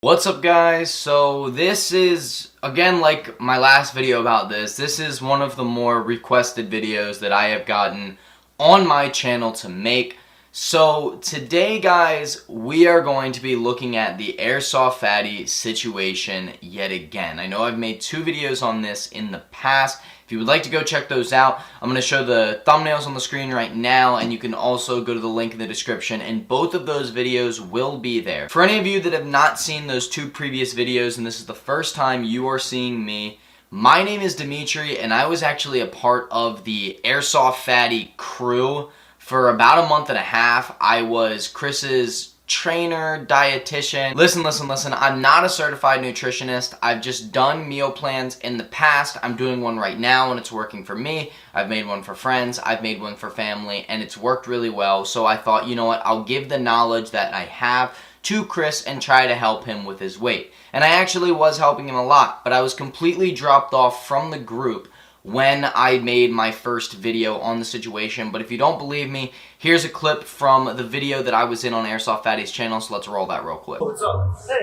What's up, guys? So this is, again, like my last video about this is one of the more requested videos that I have gotten on my channel to make. So today, guys, we are going to be looking at the Airsoftfatty situation yet again. I know I've made 2 videos on this in the past. If you would like to go check those out, I'm going to show the thumbnails on the screen right now, and you can also go to the link in the description, and both of those videos will be there. For any of you that have not seen those 2 previous videos, and this is the first time you are seeing me, my name is Dimitri, and I was actually a part of the Airsoftfatty crew for about a month and a half. I was Chris's trainer, dietitian. Listen, I'm not a certified nutritionist. I've just done meal plans in the past. I'm doing one right now and it's working for me. I've made one for friends, I've made one for family, and it's worked really well. So I thought, you know what, I'll give the knowledge that I have to Chris and try to help him with his weight. And I actually was helping him a lot, but I was completely dropped off from the group when I made my first video on the situation. But if you don't believe me, here's a clip from the video that I was in on Airsoftfatty's channel, so let's roll that real quick. What's up? Hey.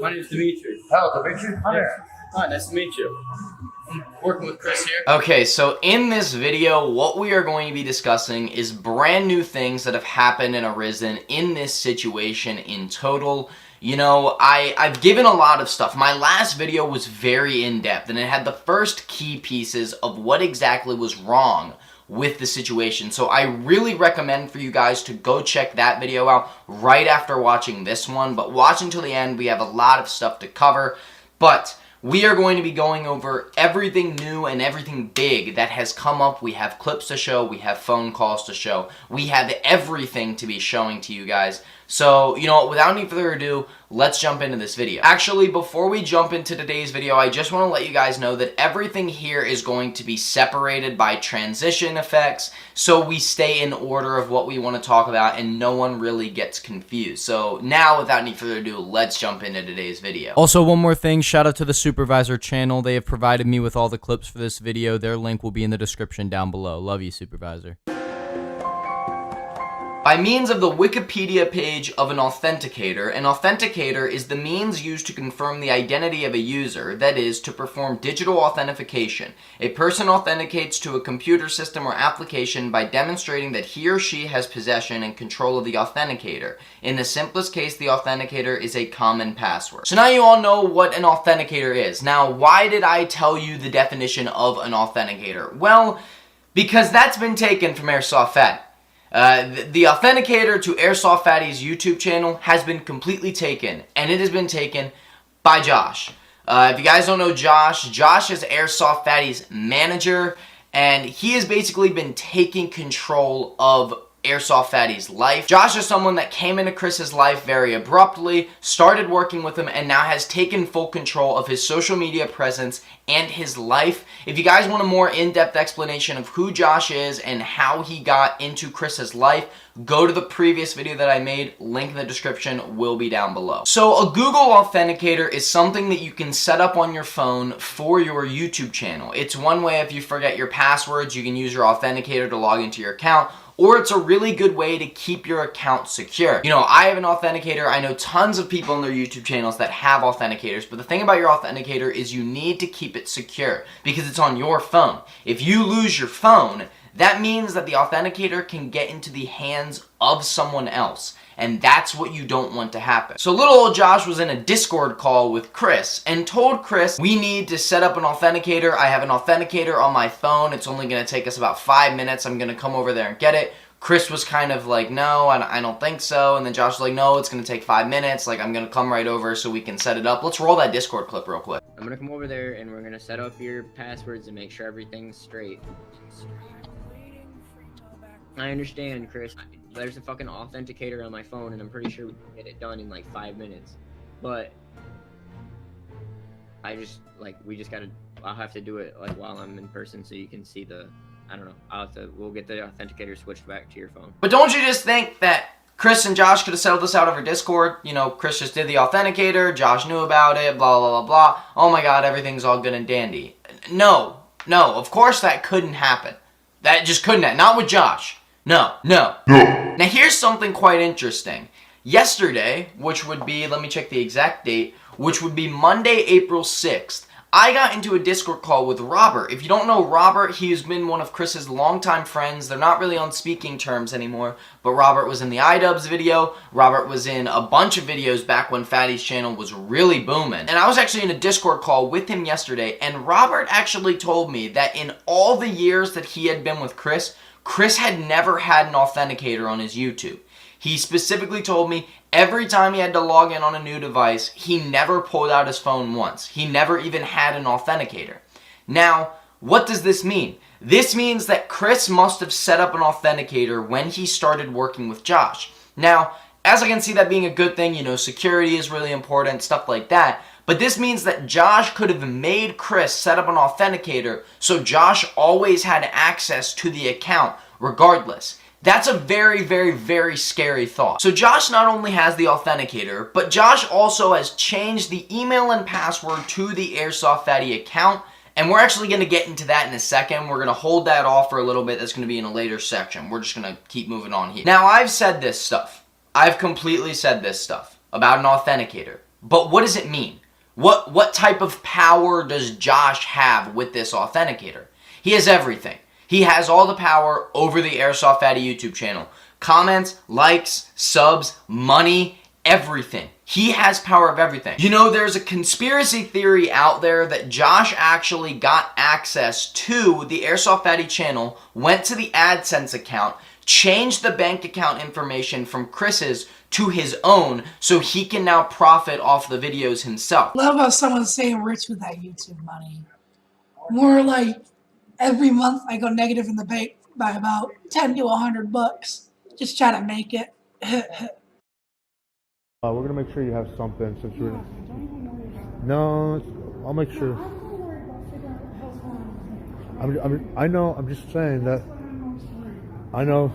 My name is Dimitri. Hello, Dimitri. Hi there. Hi, nice to meet you. I'm working with Chris here. Okay, so in this video, what we are going to be discussing is brand new things that have happened and arisen in this situation in total. You know, I've given a lot of stuff. My last video was very in-depth, and it had the first key pieces of what exactly was wrong with the situation. So I really recommend for you guys to go check that video out right after watching this one. But watch until the end. We have a lot of stuff to cover. But we are going to be going over everything new and everything big that has come up. We have clips to show. We have phone calls to show. We have everything to be showing to you guys. So, you know, without any further ado, let's jump into this video. Actually, before we jump into today's video, I just want to let you guys know that everything here is going to be separated by transition effects, so we stay in order of what we want to talk about and no one really gets confused. So now, without any further ado, let's jump into today's video. Also, one more thing, shout out to the Supervisor channel. They have provided me with all the clips for this video. Their link will be in the description down below. Love you, Supervisor. By means of the Wikipedia page of an authenticator is the means used to confirm the identity of a user, that is, to perform digital authentication. A person authenticates to a computer system or application by demonstrating that he or she has possession and control of the authenticator. In the simplest case, the authenticator is a common password. So now you all know what an authenticator is. Now, why did I tell you the definition of an authenticator? Well, because that's been taken from Airsoftfatty. The authenticator to Airsoftfatty's YouTube channel has been completely taken, and it has been taken by Josh. If you guys don't know Josh is Airsoftfatty's manager, and he has basically been taking control of Airsoftfatty's life. Josh is someone that came into Chris's life very abruptly, started working with him, and now has taken full control of his social media presence and his life. If you guys want a more in-depth explanation of who Josh is and how he got into Chris's life, go to the previous video that I made. Link in the description will be down below. So a Google Authenticator is something that you can set up on your phone for your YouTube channel. It's one way if you forget your passwords, you can use your Authenticator to log into your account, or it's a really good way to keep your account secure. You know, I have an authenticator. I know tons of people on their YouTube channels that have authenticators, but the thing about your authenticator is you need to keep it secure because it's on your phone. If you lose your phone, that means that the authenticator can get into the hands of someone else, and that's what you don't want to happen. So little old Josh was in a Discord call with Chris and told Chris, we need to set up an authenticator. I have an authenticator on my phone. It's only going to take us about 5 minutes. I'm going to come over there and get it. Chris was kind of like, no, I don't think so. And then Josh was like, no, it's going to take 5 minutes. Like, I'm going to come right over so we can set it up. Let's roll that Discord clip real quick. I'm going to come over there and we're going to set up your passwords and make sure everything's straight. I understand, Chris. There's a fucking authenticator on my phone, and I'm pretty sure we can get it done in like 5 minutes. But I'll have to do it like while I'm in person so you can see the, I don't know, we'll get the authenticator switched back to your phone. But don't you just think that Chris and Josh could have settled this out over Discord? You know, Chris just did the authenticator, Josh knew about it, blah, blah, blah, blah. Oh my god, everything's all good and dandy. No, of course that couldn't happen. That just couldn't happen. Not with Josh. No. Now here's something quite interesting. yesterday, which would be, let me check the exact date, which would be Monday, April 6th, I got into a Discord call with Robert. If you don't know Robert, he's been one of Chris's longtime friends. They're not really on speaking terms anymore, but Robert was in the iDubbbz video. Robert was in a bunch of videos back when Fatty's channel was really booming. And I was actually in a Discord call with him yesterday, and Robert actually told me that in all the years that he had been with Chris had never had an authenticator on his YouTube. He specifically told me every time he had to log in on a new device, he never pulled out his phone once. He never even had an authenticator. Now, what does this mean? This means that Chris must have set up an authenticator when he started working with Josh. Now, as I can see that being a good thing, you know, security is really important, stuff like that. But this means that Josh could have made Chris set up an authenticator so Josh always had access to the account regardless. That's a very, very, very scary thought. So Josh not only has the authenticator, but Josh also has changed the email and password to the Airsoftfatty account, and we're actually going to get into that in a second. We're going to hold that off for a little bit. That's going to be in a later section. We're just going to keep moving on here. Now, I've said this stuff. I've completely said this stuff about an authenticator. But what does it mean? What type of power does Josh have with this authenticator? He has everything. He has all the power over the Airsoftfatty YouTube channel. Comments, likes, subs, money, everything. He has power of everything. You know, there's a conspiracy theory out there that Josh actually got access to the Airsoftfatty channel, went to the AdSense account, changed the bank account information from Chris's to his own so he can now profit off the videos himself. Love how someone's saying rich with that YouTube money. More like every month I go negative in the bank by about 10 to $100. Just try to make it. We're gonna make sure you have something since you're. No, I'll make sure. I know. I'm just saying that. I know.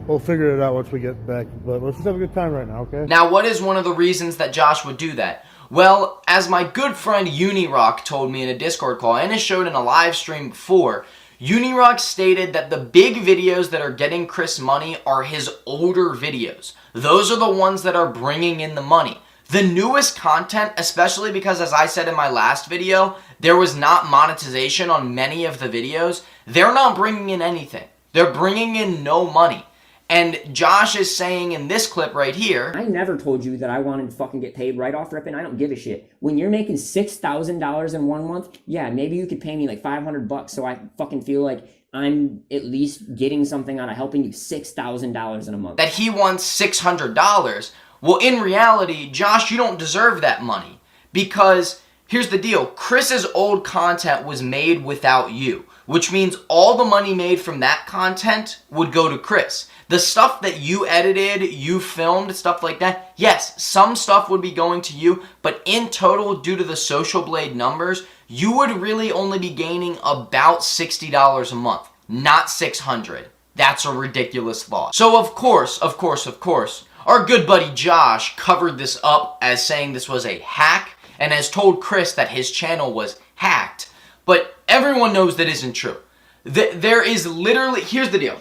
We'll figure it out once we get back, but let's just have a good time right now, okay? Now, what is one of the reasons that Josh would do that? Well, as my good friend Unirock told me in a Discord call, and has showed in a live stream before, Unirock stated that the big videos that are getting Chris money are his older videos. Those are the ones that are bringing in the money. The newest content, especially because, as I said in my last video, there was not monetization on many of the videos, they're not bringing in anything. They're bringing in no money. And Josh is saying in this clip right here, I never told you that I wanted to fucking get paid right off ripping. I don't give a shit. When you're making $6,000 in 1 month, yeah, maybe you could pay me like $500 so I fucking feel like I'm at least getting something out of helping you $6,000 in a month. that he wants $600. Well, in reality, Josh, you don't deserve that money. Because here's the deal. Chris's old content was made without you, which means all the money made from that content would go to Chris. The stuff that you edited, you filmed, stuff like that, yes, some stuff would be going to you, but in total, due to the Social Blade numbers, you would really only be gaining about $60 a month, not $600. That's a ridiculous thought. So of course, our good buddy Josh covered this up as saying this was a hack and has told Chris that his channel was hacked. But everyone knows that isn't true. There is literally, here's the deal.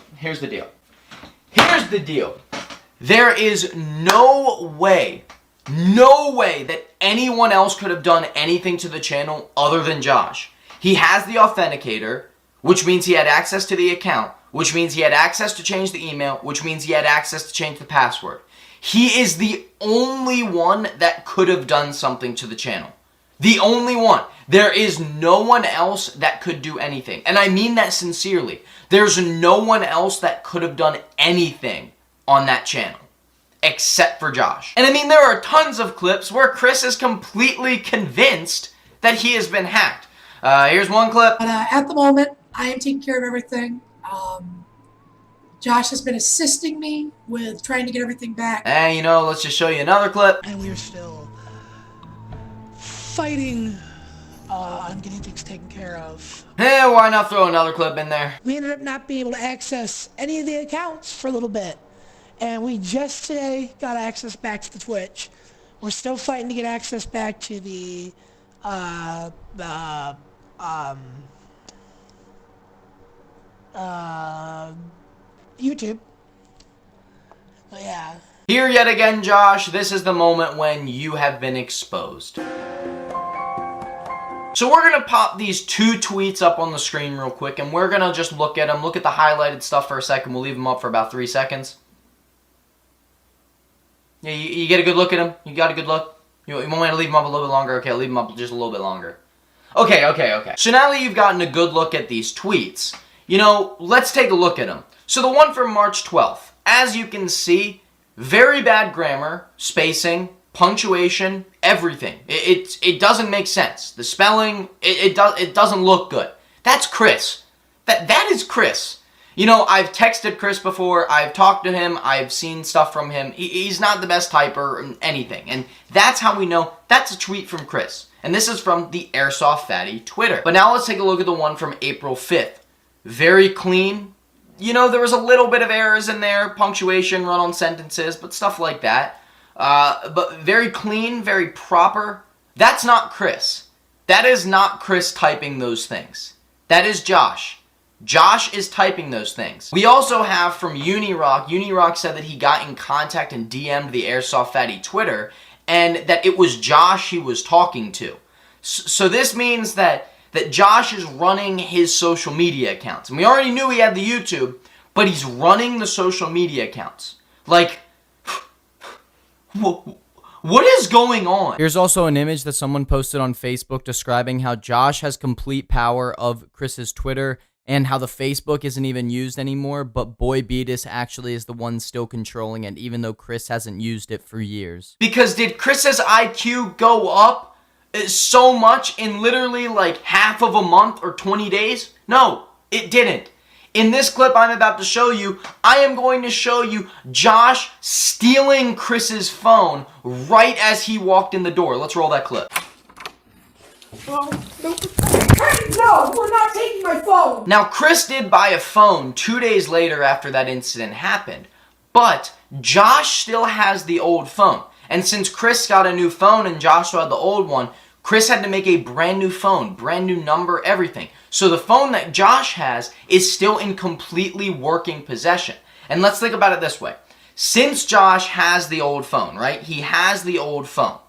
There is no way that anyone else could have done anything to the channel other than Josh. He has the authenticator, which means he had access to the account, which means he had access to change the email, which means he had access to change the password. He is the only one that could have done something to the channel. The only one. There is no one else that could do anything. And I mean that sincerely. There's no one else that could have done anything on that channel except for Josh. And I mean, there are tons of clips where Chris is completely convinced that he has been hacked. Here's one clip. But at the moment, I am taking care of everything. Josh has been assisting me with trying to get everything back. And you know, let's just show you another clip. And we are still fighting on getting things taken care of. Why not throw another clip in there? We ended up not being able to access any of the accounts for a little bit. And we just today got access back to the Twitch. We're still fighting to get access back to the YouTube. But yeah. Here yet again, Josh, this is the moment when you have been exposed. So we're going to pop these 2 tweets up on the screen real quick, and we're going to just look at them, look at the highlighted stuff for a second. We'll leave them up for about 3 seconds. Yeah, you get a good look at them? You got a good look? You want me to leave them up a little bit longer? Okay, I'll leave them up just a little bit longer. Okay. So now that you've gotten a good look at these tweets, let's take a look at them. So the one from March 12th, as you can see, very bad grammar, spacing, punctuation, everything. It doesn't make sense. The spelling, it doesn't look good. That's Chris. That is Chris. I've texted Chris before. I've talked to him. I've seen stuff from him. He's not the best typer or anything. And that's how we know that's a tweet from Chris. And this is from the Airsoftfatty Twitter. But now let's take a look at the one from April 5th. Very clean. There was a little bit of errors in there, punctuation, run-on sentences, but stuff like that. But very clean, very proper. That's not Chris. That is not Chris typing those things. That is Josh. Josh is typing those things. We also have from Unirock. Unirock said that he got in contact and DM'd the Airsoftfatty Twitter, and that it was Josh he was talking to. So this means that Josh is running his social media accounts. And we already knew he had the YouTube, but he's running the social media accounts. Like, what is going on? Here's also an image that someone posted on Facebook describing how Josh has complete power of Chris's Twitter and how the Facebook isn't even used anymore, but Boy Beatus actually is the one still controlling it, even though Chris hasn't used it for years. Because did Chris's IQ go up so much in literally like half of a month or 20 days? No, it didn't. In this clip I'm about to show you, I am going to show you Josh stealing Chris's phone right as he walked in the door. Let's roll that clip. No, we're not taking my phone. Now, Chris did buy a phone 2 days later after that incident happened, but Josh still has the old phone. And since Chris got a new phone and Josh had the old one, Chris had to make a brand new phone, brand new number, everything. So the phone that Josh has is still in completely working possession. And let's think about it this way. Since Josh has the old phone, right? He has the old phone.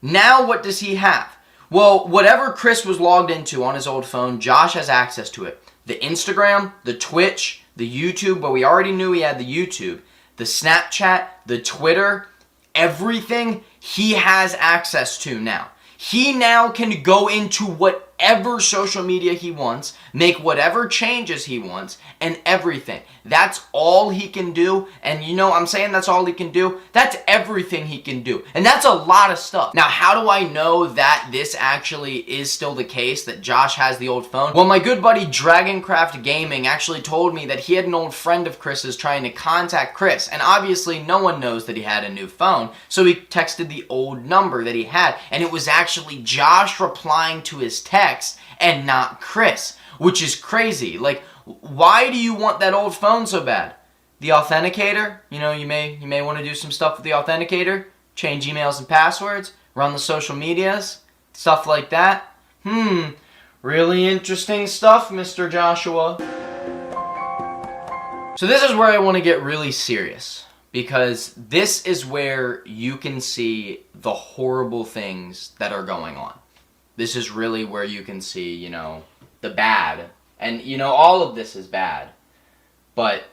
Now what does he have? Well, whatever Chris was logged into on his old phone, Josh has access to it. The Instagram, the Twitch, the YouTube, but we already knew he had the YouTube, the Snapchat, the Twitter, everything he has access to now. He now can go into whatever social media he wants, make whatever changes he wants, and everything. That's all he can do. And I'm saying that's all he can do. That's everything he can do. And that's a lot of stuff. Now, how do I know that this actually is still the case, that Josh has the old phone? Well, my good buddy Dragoncraft Gaming actually told me that he had an old friend of Chris's trying to contact Chris. And obviously, no one knows that he had a new phone. So he texted the old number that he had. And it was actually Josh replying to his text and not Chris, which is crazy. Like, why do you want that old phone so bad? The authenticator, you may want to do some stuff with the authenticator, change emails and passwords, run the social medias, stuff like that. Really interesting stuff, Mr. Joshua. So this is where I want to get really serious, because this is where you can see the horrible things that are going on. This is really where you can see, the bad. And, all of this is bad. But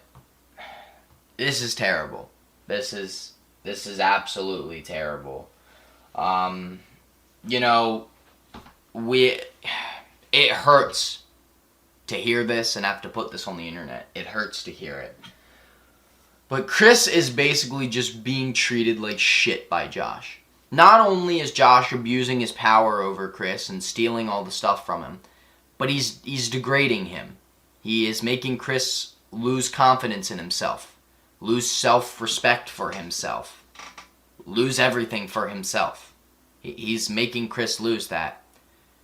this is terrible. This is absolutely terrible. It hurts to hear this and have to put this on the internet. It hurts to hear it. But Chris is basically just being treated like shit by Josh. Not only is Josh abusing his power over Chris and stealing all the stuff from him, but he's degrading him. He is making Chris lose confidence in himself, lose self-respect for himself, lose everything for himself. He's making Chris lose that.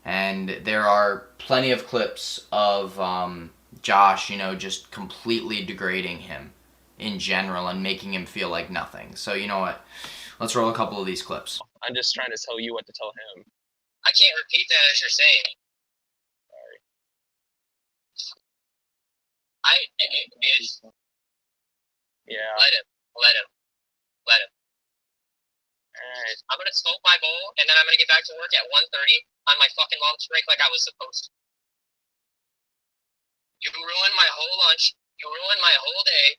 And there are plenty of clips of Josh, just completely degrading him in general and making him feel like nothing. So you know what? Let's roll a couple of these clips. I'm just trying to tell you what to tell him. I can't repeat that as you're saying. Sorry. Bitch. Yeah. Let him. Alright. I'm gonna smoke my bowl, and then I'm gonna get back to work at 1:30 on my fucking lunch break like I was supposed to. You ruined my whole lunch. You ruined my whole day.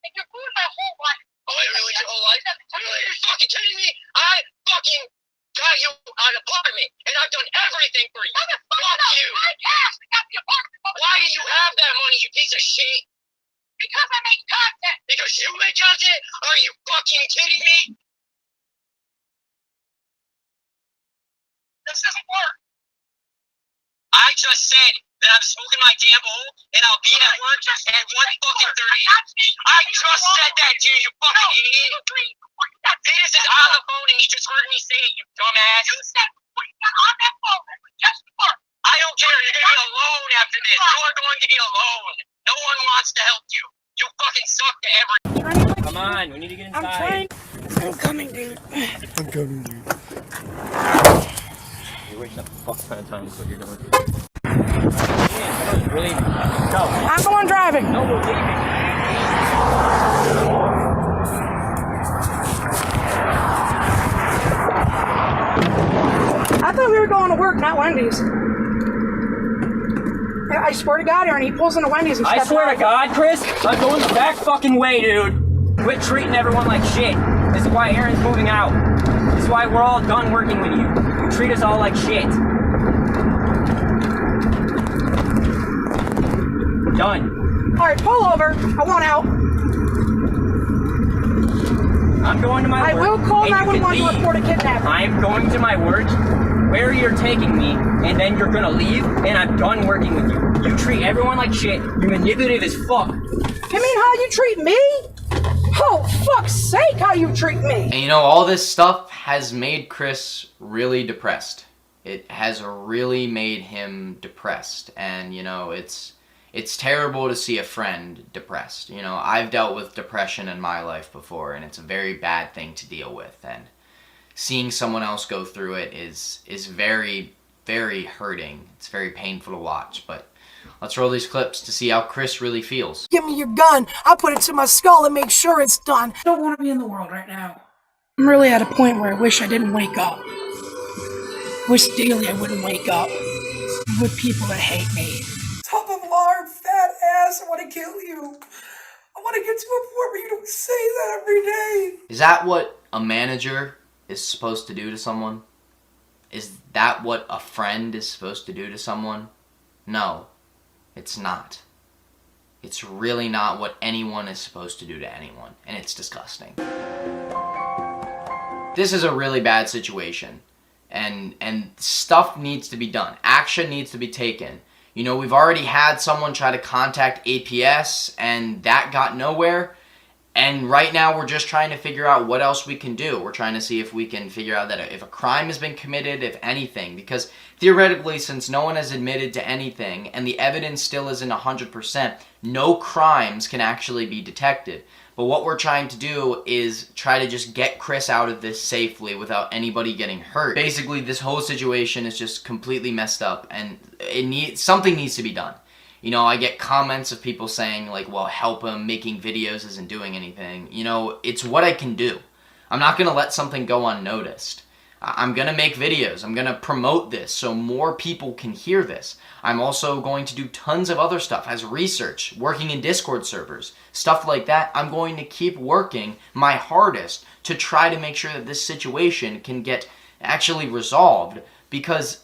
And you ruined my whole life. Oh, I ruined your whole life? Really? You're fucking kidding me? I fucking got you an apartment, and I've done everything for you. Fuck you. Why do you have that money, you piece of shit? Because I make content. Because you make content? Are you fucking kidding me? This doesn't work. I just said that I'm smoking my damn bowl and I'll be at work at 1:30. I just said that to you, you fucking idiot. This is on the phone and you just heard me say it, you dumbass. You said on that phone. Just work. I don't care. You're gonna be alone after this. You are going to be alone. No one wants to help you. You fucking suck to everyone. Come on, we need to get inside. I'm coming, dude. You're wasting a fuck ton of time with what you're doing. Really? No. I'm the one driving. No, we're leaving. I thought we were going to work, not Wendy's. I swear to God, Aaron, he pulls into Wendy's and I swear to God, Chris, I'm going the back fucking way, dude. Quit treating everyone like shit. This is why Aaron's moving out. This is why we're all done working with you. You treat us all like shit. Done. All right, pull over. I want out. I'm going to my I work. will call and you can 911 to leave. report a kidnapping. I'm going to my work, where you're taking me, and then you're gonna leave, and I'm done working with you. You treat everyone like shit. You're manipulative as fuck. You mean how you treat me? Oh, fuck's sake, how you treat me. And you know, all this stuff has made Chris really depressed. It has really made him depressed. And, you know, it's terrible to see a friend depressed. You know, I've dealt with depression in my life before, and it's a very bad thing to deal with. And seeing someone else go through it is very, very hurting. It's very painful to watch. But let's roll these clips to see how Chris really feels. Give me your gun. I'll put it to my skull and make sure it's done. I don't want to be in the world right now. I'm really at a point where I wish I didn't wake up. I wish daily I wouldn't wake up with people that hate me. Top of lard, fat ass, I want to kill you. I want to get to a point where you don't say that every day. Is that what a manager is supposed to do to someone? Is that what a friend is supposed to do to someone? No, it's not. It's really not what anyone is supposed to do to anyone, and it's disgusting. This is a really bad situation, and stuff needs to be done. Action needs to be taken. You know, we've already had someone try to contact APS, and that got nowhere. And right now, we're just trying to figure out what else we can do. We're trying to see if we can figure out that if a crime has been committed, if anything. Because theoretically, since no one has admitted to anything, and the evidence still isn't 100%, no crimes can actually be detected. But what we're trying to do is try to just get Chris out of this safely without anybody getting hurt. Basically, this whole situation is just completely messed up, and something needs to be done. You know, I get comments of people saying, like, well, help him, making videos isn't doing anything. You know, it's what I can do. I'm not going to let something go unnoticed. I'm going to make videos. I'm going to promote this so more people can hear this. I'm also going to do tons of other stuff as research, working in Discord servers, stuff like that. I'm going to keep working my hardest to try to make sure that this situation can get actually resolved, because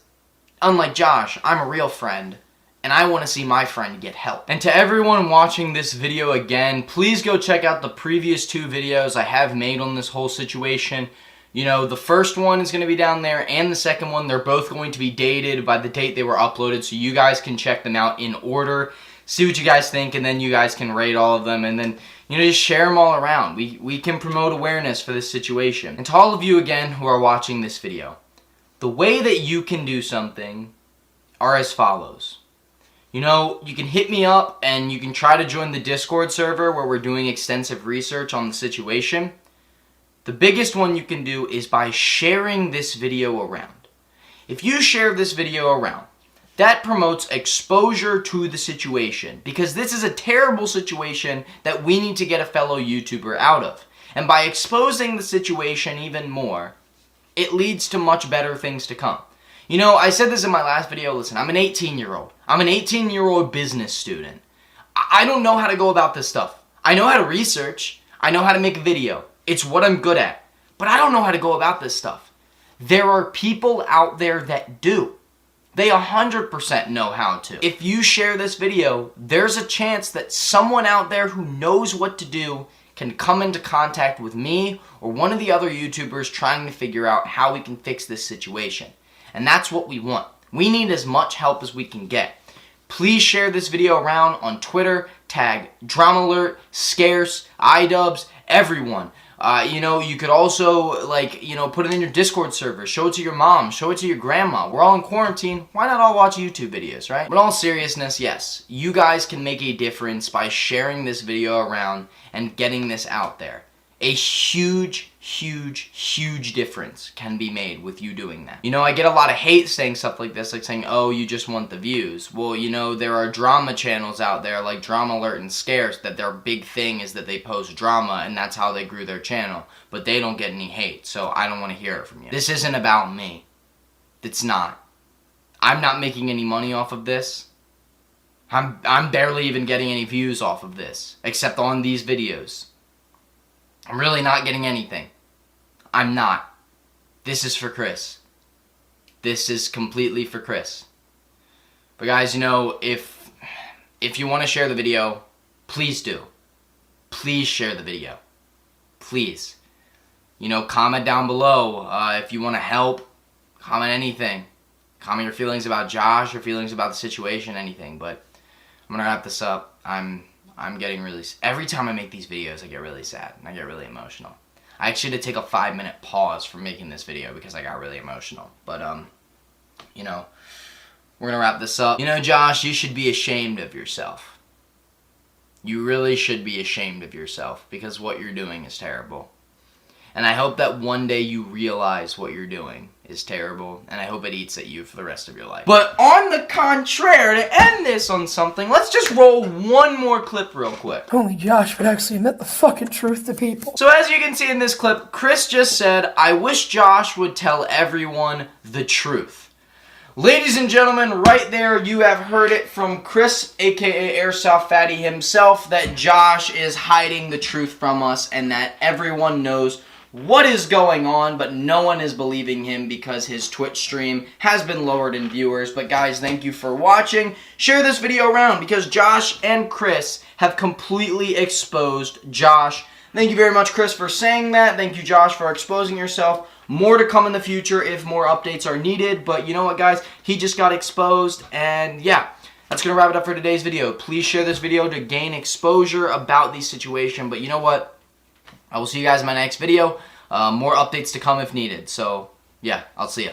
unlike Josh, I'm a real friend, and I want to see my friend get help. And to everyone watching this video again, please go check out the previous 2 videos I have made on this whole situation. You know, the first one is going to be down there, and the second one, they're both going to be dated by the date they were uploaded, so you guys can check them out in order, see what you guys think, and then you guys can rate all of them, and then, you know, just share them all around. We can promote awareness for this situation. And to all of you, again, who are watching this video, the way that you can do something are as follows. You know, you can hit me up and you can try to join the Discord server where we're doing extensive research on the situation. The biggest one you can do is by sharing this video around. If you share this video around, That promotes exposure to the situation, because this is a terrible situation that we need to get a fellow YouTuber out of. And by exposing the situation even more, it leads to much better things to come. You know, I said this in my last video, listen, I'm an 18-year-old. I'm an 18-year-old business student. I don't know how to go about this stuff. I know how to research. I know how to make a video. It's what I'm good at. But I don't know how to go about this stuff. There are people out there that do. They 100% know how to. If you share this video, there's a chance that someone out there who knows what to do can come into contact with me or one of the other YouTubers trying to figure out how we can fix this situation. And that's what we want. We need as much help as we can get. Please share this video around on Twitter, tag DramaAlert, Scarce, iDubbbz, everyone. You know, you could also, like, you know, put it in your Discord server, show it to your mom, show it to your grandma. We're all in quarantine, why not all watch YouTube videos, right? But in all seriousness, yes, you guys can make a difference by sharing this video around and getting this out there. A huge, huge, huge difference can be made with you doing that. You know, I get a lot of hate saying stuff like this, like saying, oh, you just want the views. Well, you know, there are drama channels out there like DramaAlert and Scarce that their big thing is that they post drama and that's how they grew their channel. But they don't get any hate, so I don't want to hear it from you. This isn't about me. It's not. I'm not making any money off of this. I'm barely even getting any views off of this, except on these videos. I'm really not getting anything. I'm not. This is for Chris. This is completely for Chris. But guys, you know, if you want to share the video, please do. Please share the video. Please. You know, comment down below if you want to help. Comment anything. Comment your feelings about Josh, your feelings about the situation, anything. But I'm going to wrap this up. I'm getting really... Every time I make these videos, I get really sad, and I get really emotional. I actually had to take a 5-minute pause from making this video because I got really emotional. But, you know, we're gonna wrap this up. You know, Josh, you should be ashamed of yourself. You really should be ashamed of yourself because what you're doing is terrible. And I hope that one day you realize what you're doing is terrible, and I hope it eats at you for the rest of your life. But on the contrary, to end this on something, let's just roll one more clip real quick. Only Josh would actually admit the fucking truth to people. So as you can see in this clip, Chris just said, I wish Josh would tell everyone the truth. Ladies and gentlemen, right there you have heard it from Chris, aka Airsoftfatty himself, that Josh is hiding the truth from us and that everyone knows what is going on, but no one is believing him because his Twitch stream has been lowered in viewers. But guys, thank you for watching. Share this video around because Josh and Chris have completely exposed Josh. Thank you very much, Chris, for saying that. Thank you, Josh, for exposing yourself. More to come in the future if more updates are needed. But you know what, guys? He just got exposed, and yeah. That's going to wrap it up for today's video. Please share this video to gain exposure about the situation. But you know what? I will see you guys in my next video. More updates to come if needed. So, yeah, I'll see ya.